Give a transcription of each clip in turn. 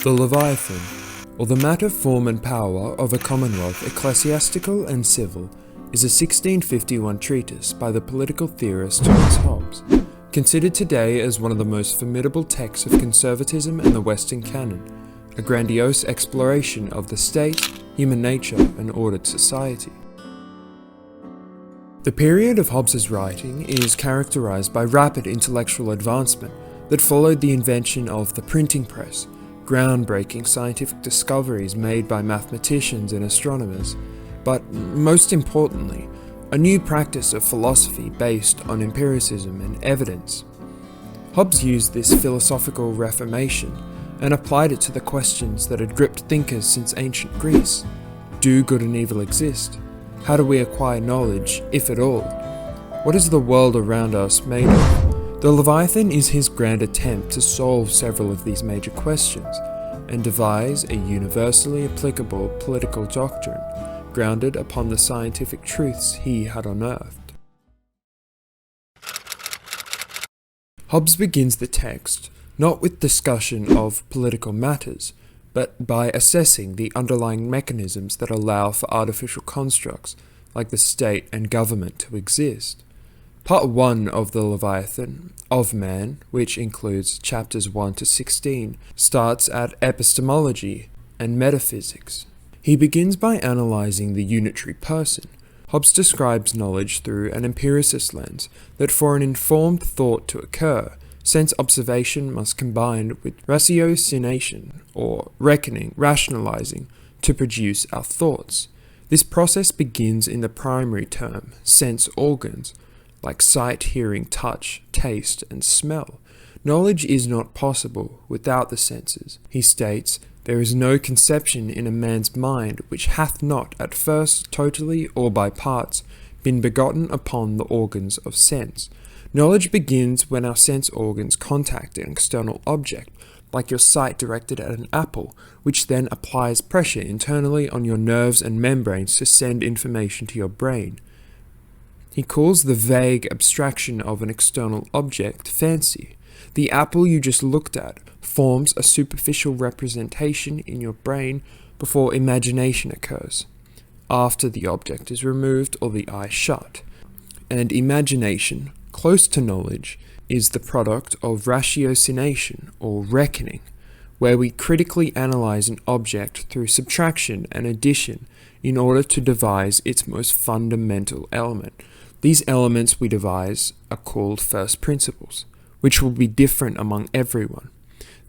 The Leviathan, or the matter, form and power of a commonwealth ecclesiastical and civil, is a 1651 treatise by the political theorist Thomas Hobbes, considered today as one of the most formidable texts of conservatism and the Western canon, a grandiose exploration of the state, human nature, and ordered society. The period of Hobbes's writing is characterized by rapid intellectual advancement that followed the invention of the printing press, groundbreaking scientific discoveries made by mathematicians and astronomers, but most importantly, a new practice of philosophy based on empiricism and evidence. Hobbes used this philosophical reformation and applied it to the questions that had gripped thinkers since ancient Greece. Do good and evil exist? How do we acquire knowledge, if at all? What is the world around us made of? The Leviathan is his grand attempt to solve several of these major questions and devise a universally applicable political doctrine grounded upon the scientific truths he had unearthed. Hobbes begins the text not with discussion of political matters, but by assessing the underlying mechanisms that allow for artificial constructs like the state and government to exist. Part 1 of the Leviathan, of Man, which includes chapters 1 to 16, starts at epistemology and metaphysics. He begins by analysing the unitary person. Hobbes describes knowledge through an empiricist lens, that for an informed thought to occur, sense observation must combine with ratiocination, or reckoning, rationalising, to produce our thoughts. This process begins in the primary term, sense organs, like sight, hearing, touch, taste, and smell. Knowledge is not possible without the senses. He states, "There is no conception in a man's mind which hath not at first totally or by parts been begotten upon the organs of sense." Knowledge begins when our sense organs contact an external object, like your sight directed at an apple, which then applies pressure internally on your nerves and membranes to send information to your brain. He calls the vague abstraction of an external object fancy. The apple you just looked at forms a superficial representation in your brain before imagination occurs, after the object is removed or the eye shut. And imagination, close to knowledge, is the product of ratiocination or reckoning, where we critically analyze an object through subtraction and addition in order to devise its most fundamental element. These elements we devise are called first principles, which will be different among everyone.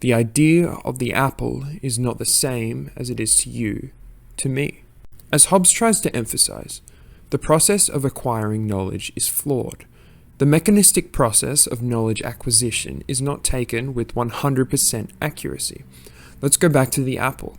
The idea of the apple is not the same as it is to you, to me. As Hobbes tries to emphasize, the process of acquiring knowledge is flawed. The mechanistic process of knowledge acquisition is not taken with 100% accuracy. Let's go back to the apple.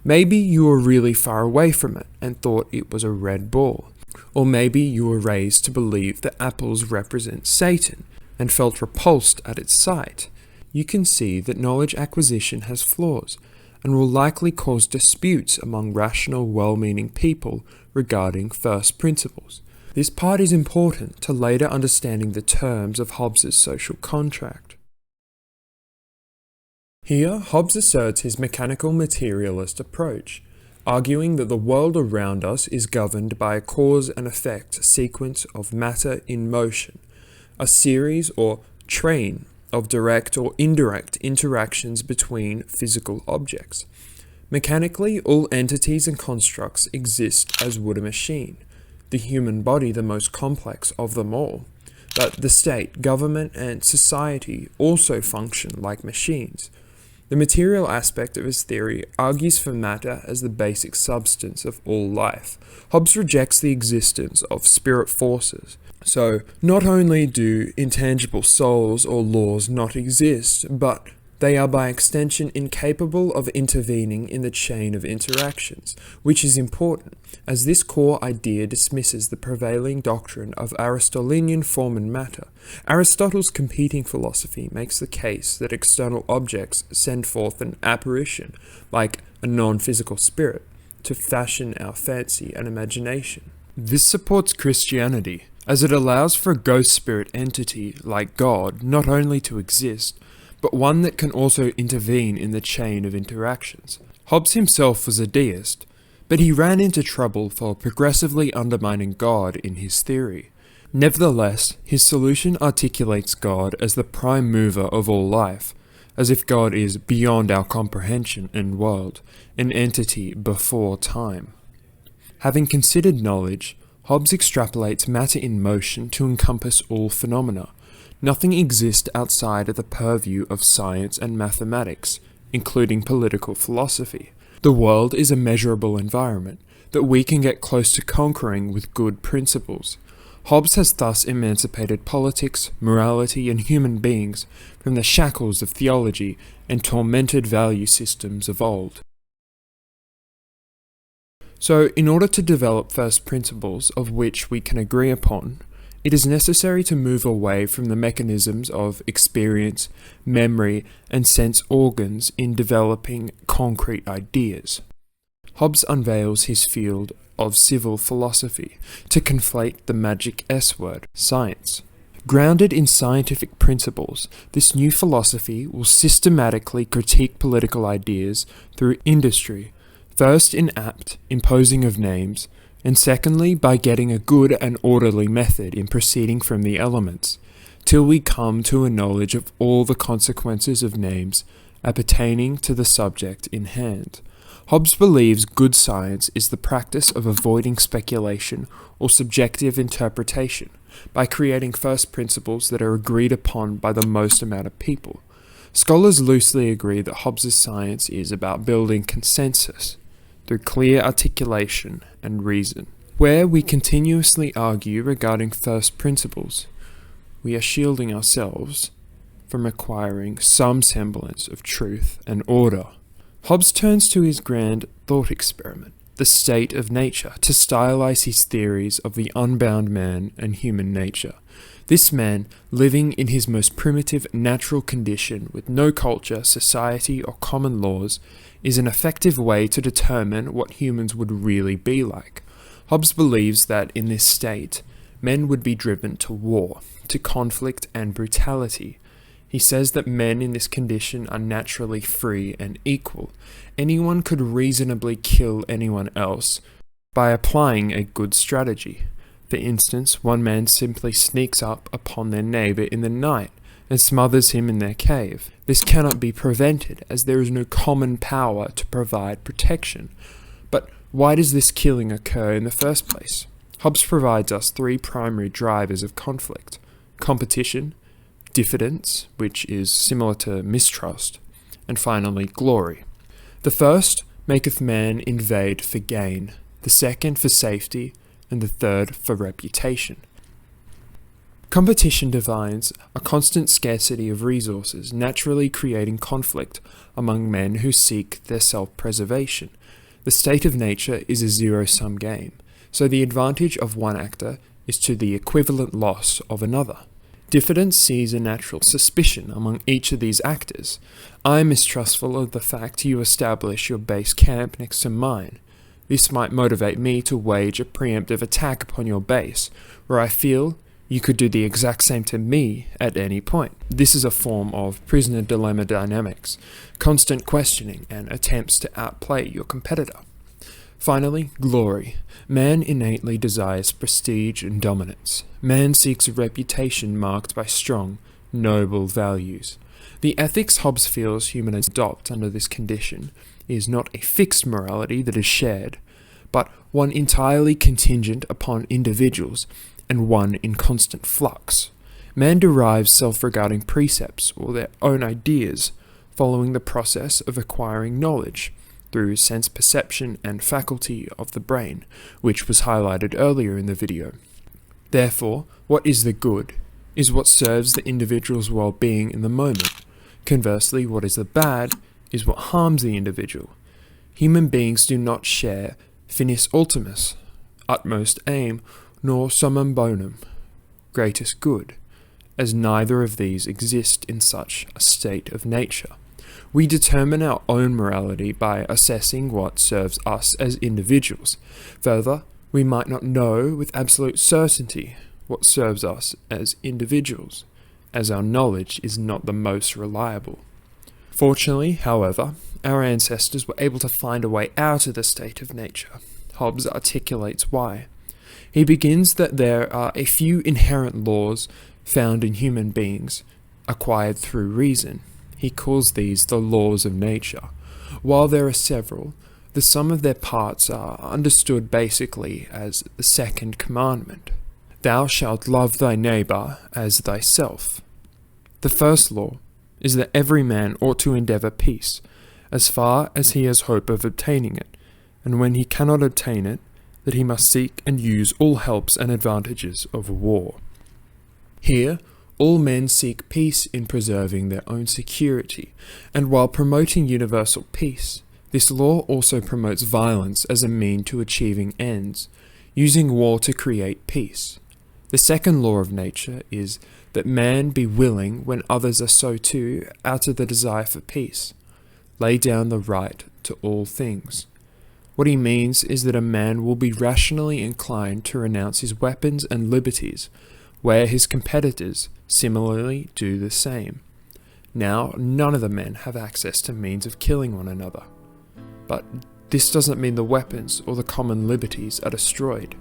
Maybe you were really far away from it and thought it was a red ball. Or maybe you were raised to believe that apples represent Satan and felt repulsed at its sight. You can see that knowledge acquisition has flaws and will likely cause disputes among rational, well-meaning people regarding first principles. This part is important to later understanding the terms of Hobbes's social contract. Here, Hobbes asserts his mechanical materialist approach, arguing that the world around us is governed by a cause and effect sequence of matter in motion, a series or train of direct or indirect interactions between physical objects. Mechanically, all entities and constructs exist as would a machine, the human body the most complex of them all. But the state, government, and society also function like machines. The material aspect of his theory argues for matter as the basic substance of all life. Hobbes rejects the existence of spirit forces. So, not only do intangible souls or laws not exist, but they are by extension incapable of intervening in the chain of interactions, which is important, as this core idea dismisses the prevailing doctrine of Aristotelian form and matter. Aristotle's competing philosophy makes the case that external objects send forth an apparition, like a non-physical spirit, to fashion our fancy and imagination. This supports Christianity, as it allows for a ghost spirit entity like God not only to exist, but one that can also intervene in the chain of interactions. Hobbes himself was a deist, but he ran into trouble for progressively undermining God in his theory. Nevertheless, his solution articulates God as the prime mover of all life, as if God is beyond our comprehension and world, an entity before time. Having considered knowledge, Hobbes extrapolates matter in motion to encompass all phenomena. Nothing exists outside of the purview of science and mathematics, including political philosophy. The world is a measurable environment that we can get close to conquering with good principles. Hobbes has thus emancipated politics, morality, and human beings from the shackles of theology and tormented value systems of old. So, in order to develop first principles of which we can agree upon, it is necessary to move away from the mechanisms of experience, memory, and sense organs in developing concrete ideas. Hobbes unveils his field of civil philosophy to conflate the magic S word, science. Grounded in scientific principles, this new philosophy will systematically critique political ideas through industry, first in apt imposing of names, and secondly by getting a good and orderly method in proceeding from the elements, till we come to a knowledge of all the consequences of names appertaining to the subject in hand. Hobbes believes good science is the practice of avoiding speculation or subjective interpretation by creating first principles that are agreed upon by the most amount of people. Scholars loosely agree that Hobbes' science is about building consensus through clear articulation and reason. Where we continuously argue regarding first principles, we are shielding ourselves from acquiring some semblance of truth and order. Hobbes turns to his grand thought experiment, the state of nature, to stylize his theories of the unbound man and human nature. This man, living in his most primitive natural condition with no culture, society, or common laws, is an effective way to determine what humans would really be like. Hobbes believes that in this state, men would be driven to war, to conflict and brutality. He says that men in this condition are naturally free and equal. Anyone could reasonably kill anyone else by applying a good strategy. For instance, one man simply sneaks up upon their neighbor in the night and smothers him in their cave. This cannot be prevented, as there is no common power to provide protection. But why does this killing occur in the first place? Hobbes provides us three primary drivers of conflict: competition, diffidence, which is similar to mistrust, and finally glory. The first maketh man invade for gain, the second for safety, and the third for reputation. Competition defines a constant scarcity of resources, naturally creating conflict among men who seek their self-preservation. The state of nature is a zero-sum game, so the advantage of one actor is to the equivalent loss of another. Diffidence sees a natural suspicion among each of these actors. I am mistrustful of the fact you establish your base camp next to mine. This might motivate me to wage a preemptive attack upon your base, where I feel you could do the exact same to me at any point. This is a form of prisoner dilemma dynamics, constant questioning and attempts to outplay your competitor. Finally, glory. Man innately desires prestige and dominance. Man seeks a reputation marked by strong, noble values. The ethics Hobbes feels humans adopt under this condition is not a fixed morality that is shared, but one entirely contingent upon individuals and one in constant flux. Man derives self-regarding precepts or their own ideas following the process of acquiring knowledge through sense perception and faculty of the brain, which was highlighted earlier in the video. Therefore, what is the good is what serves the individual's well-being in the moment. Conversely, what is the bad is what harms the individual. Human beings do not share finis ultimus, utmost aim, nor summum bonum, greatest good, as neither of these exist in such a state of nature. We determine our own morality by assessing what serves us as individuals. Further, we might not know with absolute certainty what serves us as individuals. as our knowledge is not the most reliable. Fortunately, however, our ancestors were able to find a way out of the state of nature. Hobbes articulates why. He begins that there are a few inherent laws found in human beings, acquired through reason. He calls these the laws of nature. While there are several, the sum of their parts are understood basically as the second commandment. Thou shalt love thy neighbour as thyself. The first law is that every man ought to endeavour peace, as far as he has hope of obtaining it, and when he cannot obtain it, that he must seek and use all helps and advantages of war. Here, all men seek peace in preserving their own security, and while promoting universal peace, this law also promotes violence as a mean to achieving ends, using war to create peace. The second law of nature is that man be willing when others are so too, out of the desire for peace. Lay down the right to all things. What he means is that a man will be rationally inclined to renounce his weapons and liberties, where his competitors similarly do the same. Now, none of the men have access to means of killing one another. But this doesn't mean the weapons or the common liberties are destroyed.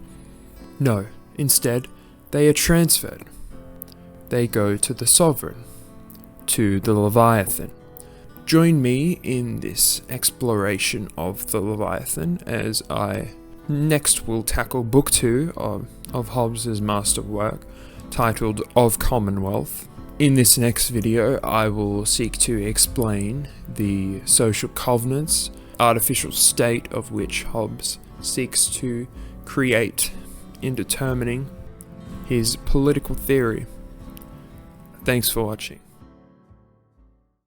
No, instead, they are transferred. They go to the sovereign, to the Leviathan. Join me in this exploration of the Leviathan as I next will tackle Book 2 of Hobbes' masterwork, titled Of Commonwealth. In this next video, I will seek to explain the social covenants, artificial state of which Hobbes seeks to create in determining his political theory. Thanks for watching.